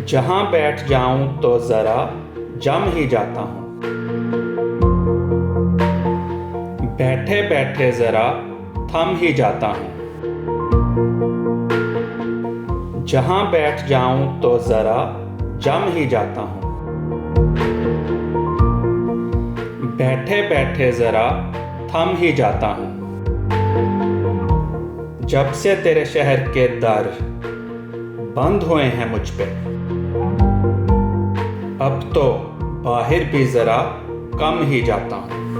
जहाँ बैठ जाऊं तो ज़रा जम ही जाता हूँ। बैठे बैठे ज़रा थम ही जाता हूँ। जहाँ बैठ जाऊं तो ज़रा जम ही जाता हूँ। बैठे बैठे ज़रा थम ही जाता हूँ। जब से तेरे शहर के दर बंद हुए हैं मुझ पे, अब तो बाहर भी ज़रा कम ही जाता हूँ।